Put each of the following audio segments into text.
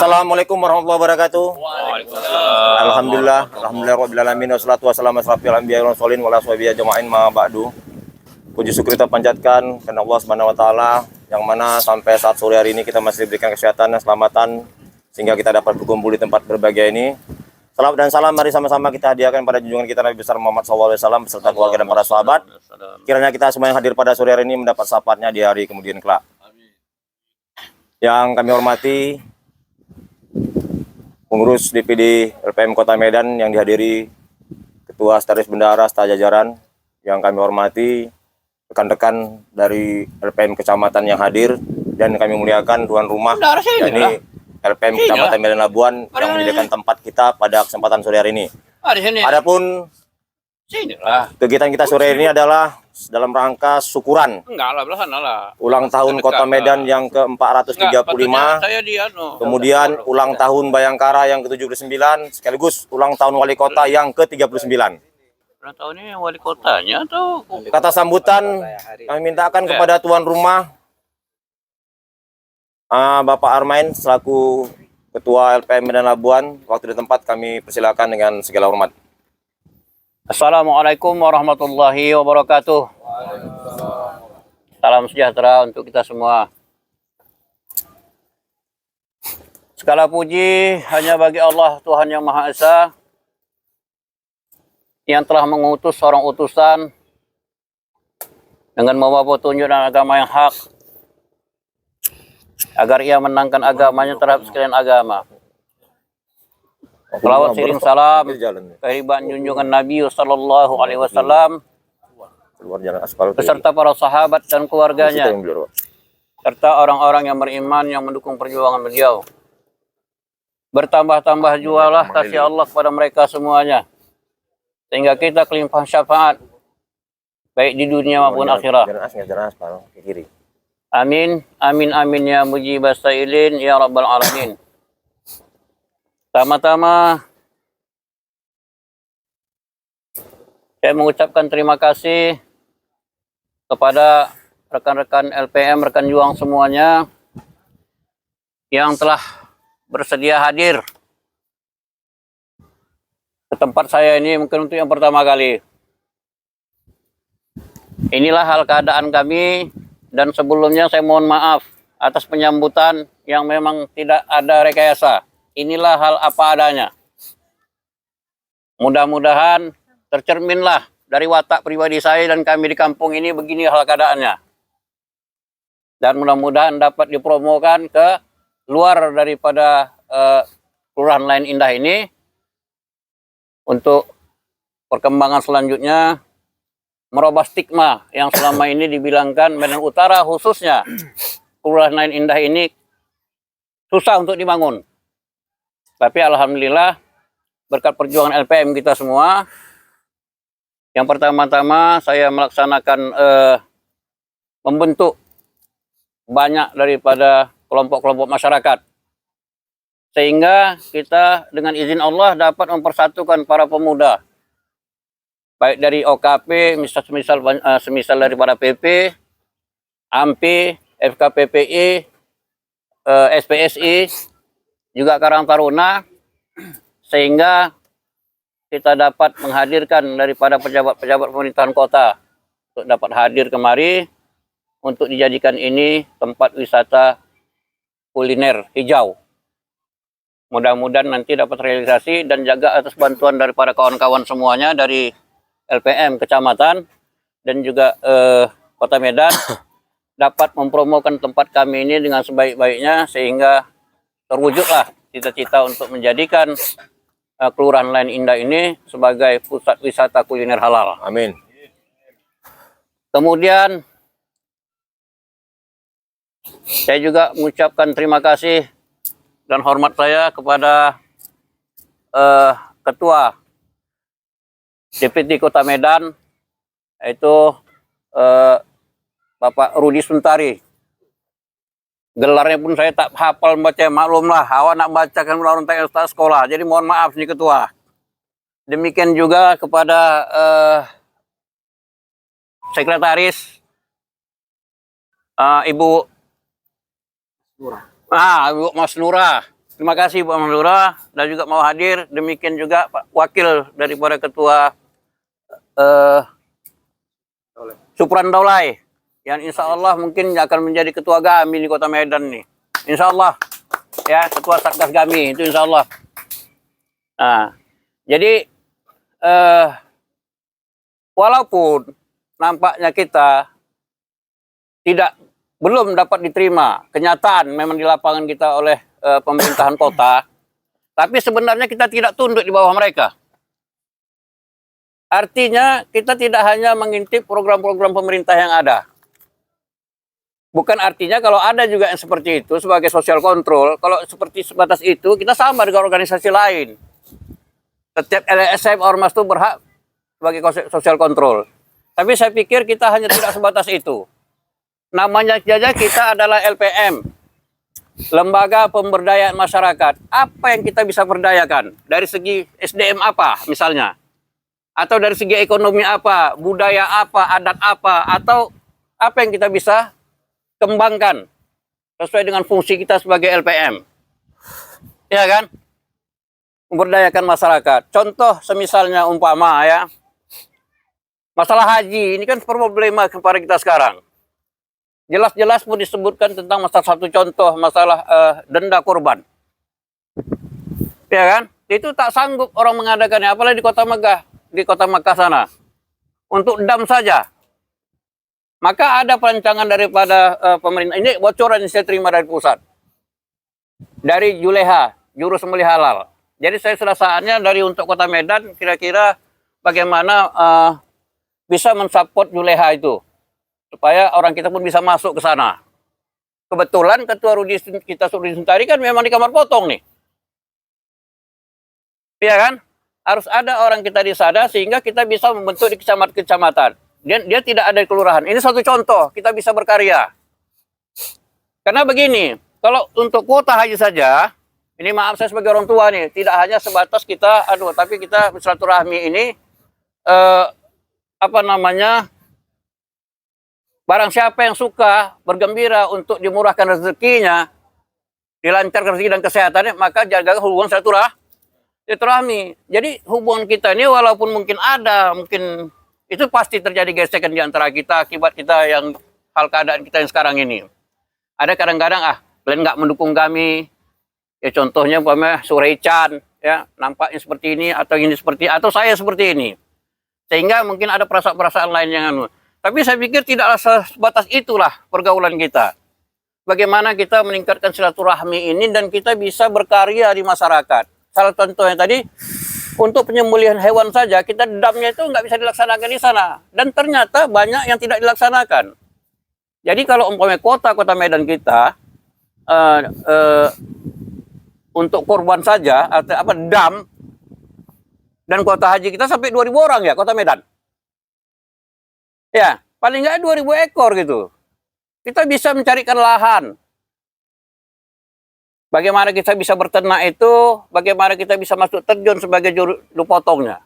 Assalamualaikum warahmatullahi wabarakatuh. Waalaikumsalam. Alhamdulillah rabbil alamin wassalatu wassalamu ala asyrofil anbiya'i wal mursalin wa ala sahbihi ajma'in ma ba'du. Puji syukur kita panjatkan kepada Allah Subhanahu wa taala yang mana sampai saat sore hari ini kita masih diberikan kesehatan dan keselamatan sehingga kita dapat berkumpul di tempat berbahagia ini. Salam dan salam mari sama-sama kita hadiahkan pada junjungan kita Nabi besar Muhammad SAW beserta keluarga dan para sahabat. Kiranya kita semua yang hadir pada sore hari ini mendapat syafaatnya di hari kemudian kelak. Yang kami hormati pengurus DPD LPM Kota Medan yang dihadiri Ketua Sekretaris Bendahara Staf Jajaran, yang kami hormati rekan-rekan dari LPM Kecamatan yang hadir, dan kami muliakan tuan rumah yakni LPM Kecamatan Medan Labuan yang menyediakan tempat kita pada kesempatan sore hari ini. Adapun kegiatan kita sore ini adalah dalam rangka syukuran ulang tahun Kota Medan yang ke-435, kemudian ulang tahun Bayangkara yang ke-79, sekaligus ulang tahun Wali Kota yang ke-39. Ulang tahun ini wali kotanya atau Kata sambutan kami mintakan kepada tuan rumah Bapak Armain selaku Ketua LPM Medan Labuan. Waktu di tempat kami persilakan dengan segala hormat. Assalamualaikum warahmatullahi wabarakatuh. Salam sejahtera untuk kita semua. Segala puji hanya bagi Allah Tuhan Yang Maha Esa yang telah mengutus seorang utusan dengan membawa petunjuk dan agama yang hak agar ia menangkan agamanya terhadap sekalian agama. Salawat siring salam kehadiran junjungan Nabi sallallahu alaihi wasallam beserta para sahabat dan keluarganya serta orang-orang yang beriman yang mendukung perjuangan beliau. Bertambah-tambah jualah kasih Allah kepada mereka semuanya sehingga kita kelimpahan syafaat baik di dunia maupun akhirat. Amin amin amin ya mujibas sailin ya rabbal alamin. Pertama-tama saya mengucapkan terima kasih kepada rekan-rekan LPM, rekan juang semuanya yang telah bersedia hadir ke tempat saya ini mungkin untuk yang pertama kali. Inilah hal keadaan kami dan sebelumnya saya mohon maaf atas penyambutan yang memang tidak ada rekayasa. Inilah hal apa adanya. Mudah-mudahan tercerminlah dari watak pribadi saya dan kami di kampung ini begini hal keadaannya. Dan mudah-mudahan dapat dipromokan ke luar daripada kelurahan lain indah ini untuk perkembangan selanjutnya merubah stigma yang selama ini dibilangkan Medan Utara khususnya kelurahan lain indah ini susah untuk dibangun. Tapi alhamdulillah berkat perjuangan LPM kita semua, yang pertama-tama saya melaksanakan membentuk banyak daripada kelompok-kelompok masyarakat. Sehingga kita dengan izin Allah dapat mempersatukan para pemuda. Baik dari OKP, semisal daripada PP, AMPI, FKPPI, SPSI, juga Karang Taruna, sehingga kita dapat menghadirkan daripada pejabat-pejabat pemerintahan kota untuk dapat hadir kemari untuk dijadikan ini tempat wisata kuliner hijau. Mudah-mudahan nanti dapat realisasi dan jaga atas bantuan daripada kawan-kawan semuanya dari LPM Kecamatan dan juga Kota Medan dapat mempromokan tempat kami ini dengan sebaik-baiknya sehingga terwujudlah cita-cita untuk menjadikan kelurahan lain indah ini sebagai pusat wisata kuliner halal. Amin. Kemudian saya juga mengucapkan terima kasih dan hormat saya kepada Ketua DPD Kota Medan, yaitu Bapak Rudi Suntari. Gelarnya pun saya tak hafal baca, maklumlah awak nak bacakan ulang tahun sekolah, jadi mohon maaf nih Ketua. Demikian juga kepada Sekretaris Ibu Ibu Mas Nura Terima kasih Pak Lurah dan juga mau hadir. Demikian juga Pak Wakil daripada Ketua Supran Daulay yang insya Allah mungkin akan menjadi Ketua GAMI di Kota Medan nih. Insya Allah ya, Ketua Satgas GAMI itu insya Allah. Nah, jadi walaupun nampaknya kita belum dapat diterima kenyataan memang di lapangan kita oleh pemerintahan kota, tapi sebenarnya kita tidak tunduk di bawah mereka. Artinya kita tidak hanya mengintip program-program pemerintah yang ada. Bukan artinya kalau ada juga yang seperti itu sebagai social control, kalau seperti sebatas itu kita sama dengan organisasi lain. Setiap LSM ormas itu berhak sebagai social control. Tapi saya pikir kita hanya tidak sebatas itu. Namanya saja kita adalah LPM, Lembaga Pemberdayaan Masyarakat. Apa yang kita bisa berdayakan? Dari segi SDM apa misalnya? Atau dari segi ekonomi apa? Budaya apa? Adat apa? Atau apa yang kita bisa kembangkan sesuai dengan fungsi kita sebagai LPM? Ya kan? Memberdayakan masyarakat. Contoh semisalnya umpama ya, masalah haji ini kan problema kepada kita sekarang. Jelas-jelas pun disebutkan tentang satu contoh masalah denda korban. Ya kan? Itu tak sanggup orang mengadakannya, apalagi di Kota Megah, di Kota Makkah sana. Untuk dam saja. Maka ada perancangan daripada pemerintah. Ini bocoran yang saya terima dari pusat. Dari Juleha, Juru Sembelih Halal. Jadi saya sudah saatnya dari untuk Kota Medan, kira-kira bagaimana bisa mensupport Juleha itu. Supaya orang kita pun bisa masuk ke sana. Kebetulan Ketua Rudi kita Rudi Suntari kan memang di kamar potong nih. Iya kan? Harus ada orang kita di sana sehingga kita bisa membentuk di kecamatan. Dia tidak ada di kelurahan. Ini satu contoh, kita bisa berkarya. Karena begini, kalau untuk kuota haji saja, ini maaf saya sebagai orang tua nih, tidak hanya sebatas kita, tapi kita bersilaturahmi ini, barang siapa yang suka bergembira untuk dimurahkan rezekinya, dilancarkan rezeki dan kesehatannya, maka jaga hubungan silaturahmi. Jadi hubungan kita ini walaupun mungkin itu pasti terjadi gesekan di antara kita akibat kita yang hal keadaan kita yang sekarang ini. Ada kadang-kadang kalian nggak mendukung kami. Ya contohnya umpamanya Sureichan ya, nampaknya seperti ini atau saya seperti ini. Sehingga mungkin ada perasaan-perasaan lain yang Tapi saya pikir tidaklah sebatas itulah pergaulan kita. Bagaimana kita meningkatkan silaturahmi ini dan kita bisa berkarya di masyarakat. Salah contohnya tadi, untuk penyembelihan hewan saja, kita damnya itu nggak bisa dilaksanakan di sana. Dan ternyata banyak yang tidak dilaksanakan. Jadi kalau umpamanya kota Medan kita, untuk korban saja, atau dam, dan kuota haji kita sampai 2.000 orang ya, Kota Medan. Ya, paling nggak 2.000 ekor gitu. Kita bisa mencarikan lahan. Bagaimana kita bisa berternak itu, bagaimana kita bisa masuk terjun sebagai juru potongnya.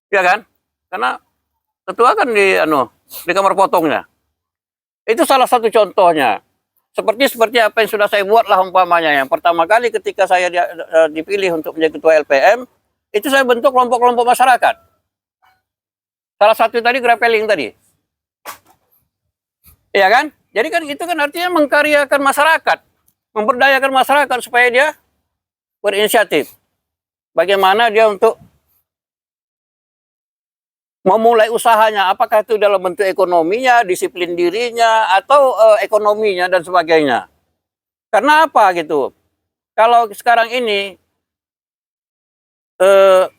Ya kan? Karena ketua kan di kamar potongnya. Itu salah satu contohnya. Seperti apa yang sudah saya buat lah umpamanya. Yang pertama kali ketika saya dipilih untuk menjadi ketua LPM, itu saya bentuk kelompok-kelompok masyarakat. Salah satu tadi grappling tadi. Iya kan? Jadi kan itu kan artinya mengkaryakan masyarakat. Memberdayakan masyarakat supaya dia berinisiatif. Bagaimana dia untuk memulai usahanya. Apakah itu dalam bentuk ekonominya, disiplin dirinya, atau ekonominya dan sebagainya. Karena apa gitu? Kalau sekarang ini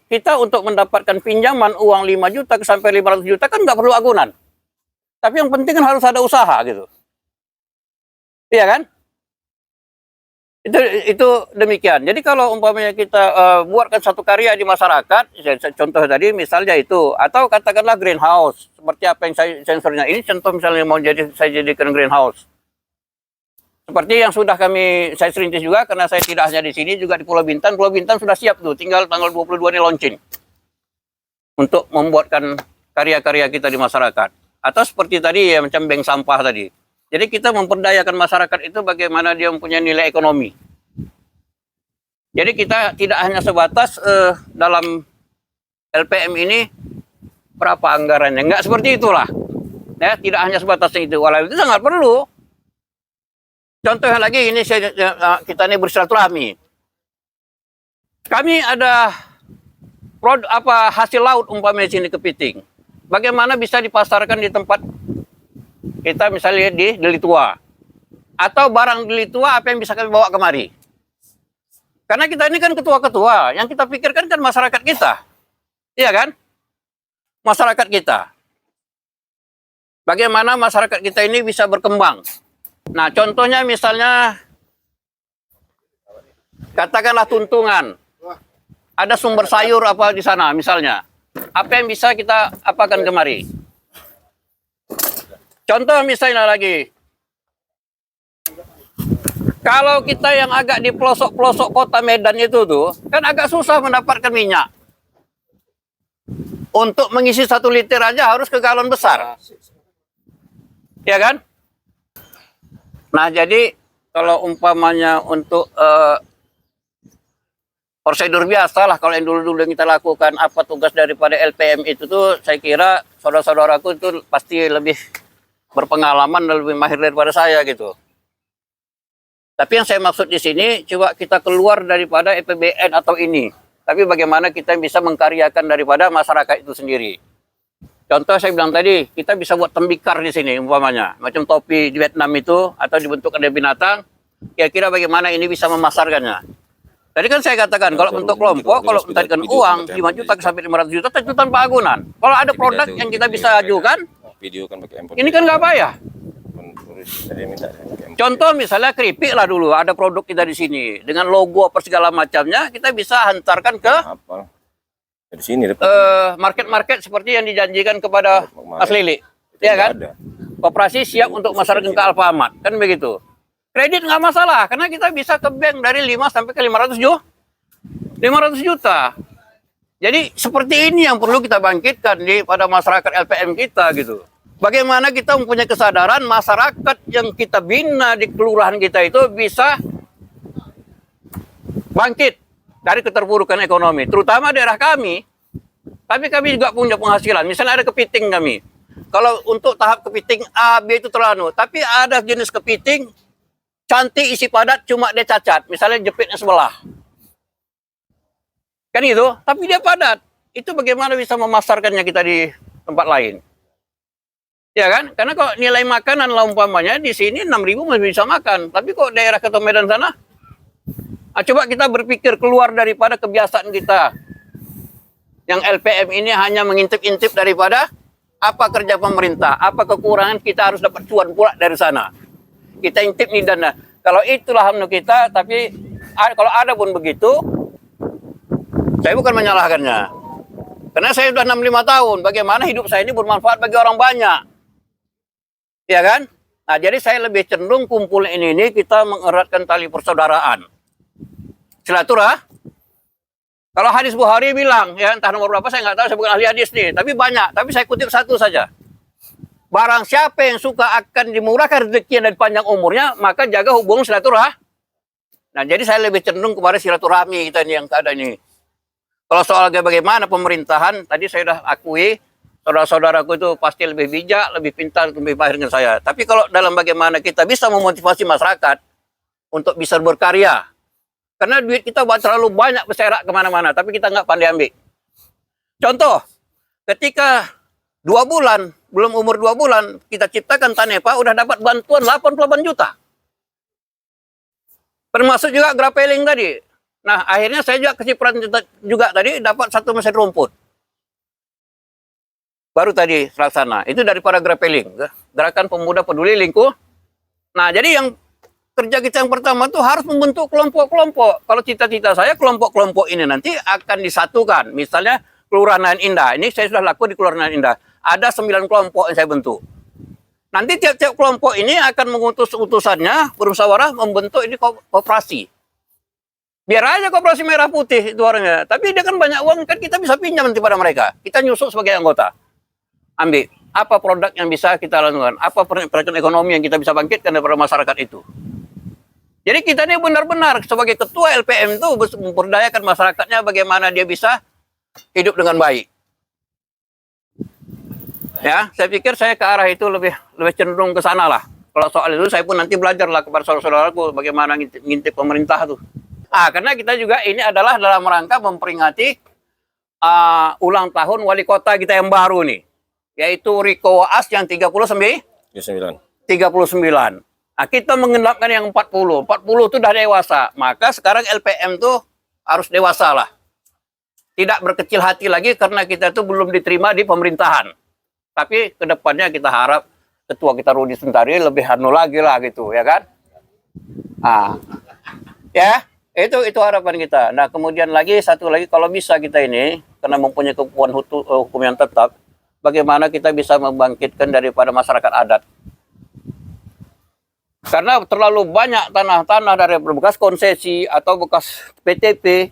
kita untuk mendapatkan pinjaman uang 5 juta sampai 500 juta kan nggak perlu agunan. Tapi yang penting kan harus ada usaha gitu. Iya kan? Itu demikian. Jadi kalau umpamanya kita buatkan satu karya di masyarakat, contoh tadi misalnya itu, atau katakanlah greenhouse, seperti apa yang saya sensornya ini, contoh misalnya saya jadikan greenhouse. Seperti yang sudah saya serintis juga, karena saya tidak hanya di sini, juga di Pulau Bintan. Pulau Bintan sudah siap tuh, tinggal tanggal 22 ini launching. Untuk membuatkan karya-karya kita di masyarakat. Atau seperti tadi ya, macam bank sampah tadi. Jadi kita memperdayakan masyarakat itu bagaimana dia mempunyai nilai ekonomi. Jadi kita tidak hanya sebatas dalam LPM ini berapa anggarannya, nggak seperti itulah. Ya, tidak hanya sebatas itu, walau itu sangat perlu. Contohnya lagi ini kita ini bersilaturahmi. Kami ada hasil laut umpamanya sini kepiting. Bagaimana bisa dipasarkan di tempat kita misalnya di Deli Tua. Atau barang Deli Tua apa yang bisa kami bawa kemari. Karena kita ini kan ketua-ketua, yang kita pikirkan kan masyarakat kita. Iya kan? Masyarakat kita. Bagaimana masyarakat kita ini bisa berkembang. Nah, contohnya misalnya katakanlah Tuntungan. Ada sumber sayur apa di sana misalnya. Apa yang bisa kita apakan kemari? Contoh misalnya lagi. Kalau kita yang agak di pelosok-pelosok kota Medan itu tuh, kan agak susah mendapatkan minyak. Untuk mengisi 1 liter aja harus ke galon besar. Ya kan? Nah, jadi kalau umpamanya untuk prosedur biasa lah, kalau yang dulu-dulu kita lakukan, apa tugas daripada LPM itu tuh, saya kira saudara-saudaraku itu pasti lebih berpengalaman dan lebih mahir daripada saya gitu. Tapi yang saya maksud di sini, coba kita keluar daripada APBN atau ini. Tapi bagaimana kita bisa mengkaryakan daripada masyarakat itu sendiri. Contoh saya bilang tadi, kita bisa buat tembikar di sini umpamanya. Macam topi di Vietnam itu, atau dibentuk dari binatang. Kira-kira bagaimana ini bisa memasarkannya. Tadi kan saya katakan, kalau bentuk kelompok, kalau mentarikan uang 5 juta sampai 500 juta, tentu tanpa agunan. Kalau ada produk yang kita bisa ajukan, ini kan nggak payah. Contoh misalnya keripik lah dulu, ada produk kita di sini. Dengan logo apa segala macamnya, kita bisa hantarkan ke market-market seperti yang dijanjikan kepada Mas Lili. Ya kan? Koperasi siap untuk masyarakat ke Alfamart. Kan begitu. Kredit nggak masalah, karena kita bisa ke bank dari 5 sampai ke 500 juta. Jadi seperti ini yang perlu kita bangkitkan pada masyarakat LPM kita gitu. Bagaimana kita mempunyai kesadaran masyarakat yang kita bina di kelurahan kita itu bisa bangkit dari keterpurukan ekonomi, terutama daerah kami. Tapi kami juga punya penghasilan. Misalnya ada kepiting kami. Kalau untuk tahap kepiting A, B itu terlalu, tapi ada jenis kepiting cantik, isi padat, cuma dia cacat. Misalnya jepitnya sebelah. Kan itu, tapi dia padat. Itu bagaimana bisa memasarkannya kita di tempat lain. Ya kan? Karena kalau nilai makanan lah umpamanya, di sini 6.000 masih bisa makan. Tapi kok daerah Kota Medan sana, coba kita berpikir keluar daripada kebiasaan kita. Yang LPM ini hanya mengintip-intip daripada apa kerja pemerintah, apa kekurangan kita harus dapat cuan pula dari sana. Kita intip nih dana. Kalau itulah hamnu kita, tapi kalau ada pun begitu, saya bukan menyalahkannya. Karena saya sudah 65 tahun, bagaimana hidup saya ini bermanfaat bagi orang banyak. Ya kan? Nah, jadi saya lebih cenderung kumpul ini kita mengeratkan tali persaudaraan. Silaturah. Kalau hadis Bukhari bilang, ya entah nomor berapa saya nggak tahu, saya bukan ahli hadis nih, tapi banyak. Tapi saya kutip satu saja. Barang siapa yang suka akan dimurahkan rezeki dan panjang umurnya, maka jaga hubungan silaturahmi. Nah, jadi saya lebih cenderung kepada silaturahmi kita ini yang ada ini. Kalau soal bagaimana pemerintahan, tadi saya sudah akui, saudara-saudaraku itu pasti lebih bijak, lebih pintar, lebih mahir dengan saya. Tapi kalau dalam bagaimana kita bisa memotivasi masyarakat untuk bisa berkarya, karena duit kita terlalu banyak berserak kemana-mana, tapi kita nggak pandai ambil. Contoh, ketika 2 bulan, belum umur 2 bulan, kita ciptakan Tanepa, udah dapat bantuan 88 juta. Termasuk juga grapeling tadi. Nah, akhirnya saya juga kecipratan juga tadi, dapat 1 mesin rumput. Baru tadi terlaksana. Itu daripada grapeling. Gerakan Pemuda Peduli Lingkungan. Nah, jadi yang kerja kita yang pertama tuh harus membentuk kelompok-kelompok. Kalau cita-cita saya, kelompok-kelompok ini nanti akan disatukan. Misalnya, Kelurahan Indah. Ini saya sudah lakukan di Kelurahan Indah. Ada 9 kelompok yang saya bentuk. Nanti tiap-tiap kelompok ini akan mengutus utusannya, bermusyawarah membentuk ini koperasi. Biar aja koperasi merah putih itu orangnya. Tapi dia kan banyak uang, kan kita bisa pinjam nanti pada mereka. Kita nyusuk sebagai anggota. Ambil. Apa produk yang bisa kita lakukan? Apa perekonomian ekonomi yang kita bisa bangkitkan daripada masyarakat itu? Jadi kita ini benar-benar sebagai ketua LPM itu memperdayakan masyarakatnya bagaimana dia bisa hidup dengan baik. Ya, saya pikir saya ke arah itu lebih cenderung ke sana lah. Kalau soal itu saya pun nanti belajar lah kepada saudara-saudaraku bagaimana ngintip pemerintah tuh. Karena kita juga ini adalah dalam rangka memperingati ulang tahun wali kota kita yang baru nih, yaitu Riko Waas yang 39. Nah, kita menggenapkan yang 40. 40 itu udah dewasa. Maka sekarang LPM tuh harus dewasa lah. Tidak berkecil hati lagi karena kita itu belum diterima di pemerintahan. Tapi kedepannya kita harap ketua kita Rudi Sentari lebih anu lagi lah gitu, ya kan? Ya, itu harapan kita. Nah, kemudian lagi satu lagi, kalau bisa kita ini karena mempunyai kekuatan hukum yang tetap, bagaimana kita bisa membangkitkan daripada masyarakat adat. Karena terlalu banyak tanah-tanah dari bekas konsesi atau bekas PTP.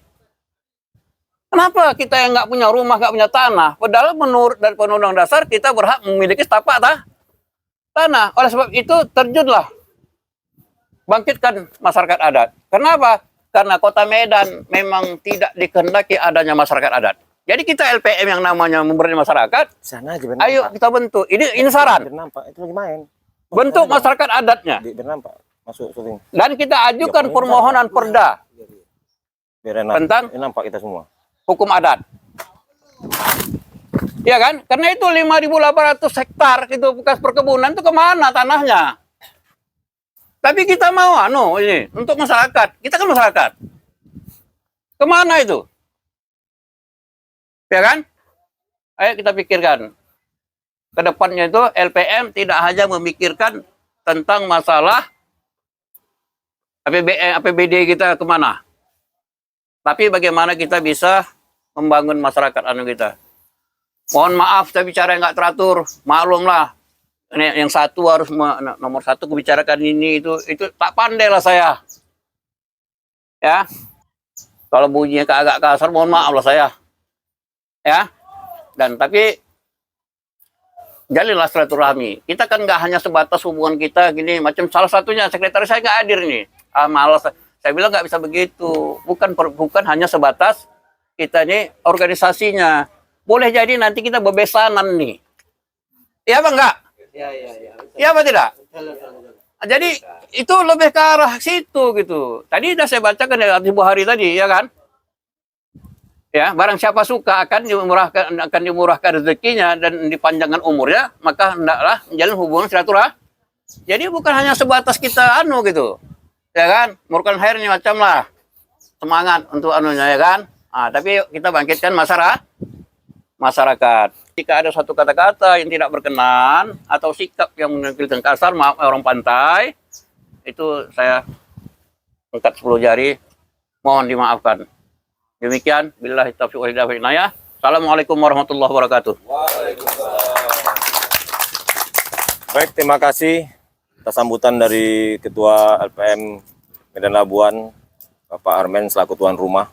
Kenapa kita yang nggak punya rumah, nggak punya tanah? Padahal menurut dari Undang-Undang Dasar kita berhak memiliki setapak tanah. Oleh sebab itu terjunlah bangkitkan masyarakat adat. Kenapa? Karena Kota Medan memang tidak dikehendaki adanya masyarakat adat. Jadi kita LPM yang namanya memberi masyarakat, Sana aja ayo kita bentuk. Ini saran. Bernampak itu lagi main. Bentuk masyarakat adatnya. Bernampak masuk syuting. Dan kita ajukan permohonan perda Biar enak. tentang Nampak kita semua. hukum adat. Ya kan? Karena itu 5.800 hektar itu bekas perkebunan itu kemana tanahnya? Tapi kita mau ini untuk masyarakat. Kita kan masyarakat. Kemana itu? Ya kan? Ayo kita pikirkan. Kedepannya itu LPM tidak hanya memikirkan tentang masalah APBD kita kemana. Tapi bagaimana kita bisa membangun masyarakat kita. Mohon maaf saya bicara nggak teratur, maklumlah. Ini yang satu harus nomor satu membicarakan ini itu tak pandai lah saya. Ya, kalau bunyinya agak kasar, mohon maaf lah saya. Ya, dan tapi jalinlah silaturahmi. Kita kan nggak hanya sebatas hubungan kita gini, macam salah satunya sekretaris saya nggak hadir nih. Malas. Saya bilang nggak bisa begitu. Bukan hanya sebatas kita ini organisasinya. Boleh jadi nanti kita bebesanan nih. Iya apa enggak? Iya apa tidak? Jadi itu lebih ke arah situ gitu. Tadi sudah saya bacakan ya Ibu Hari tadi, ya kan? Ya, barang siapa suka akan dimurahkan rezekinya dan dipanjangkan umurnya, maka hendaklah menjalin hubungan silaturahmi. Jadi bukan hanya sebatas kita gitu. Ya kan? Murkan akhirnya macam lah. Semangat untuk ya kan? Tapi kita bangkitkan masyarakat. Jika ada satu kata-kata yang tidak berkenan atau sikap yang menampilkan kasar, maaf orang pantai, itu saya angkat 10 jari, mohon dimaafkan. Demikian, billahi taufiq wal hidayah. Assalamualaikum warahmatullahi wabarakatuh. Baik, terima kasih atas sambutan dari Ketua LPM Medan Labuan, Bapak Armen selaku tuan rumah.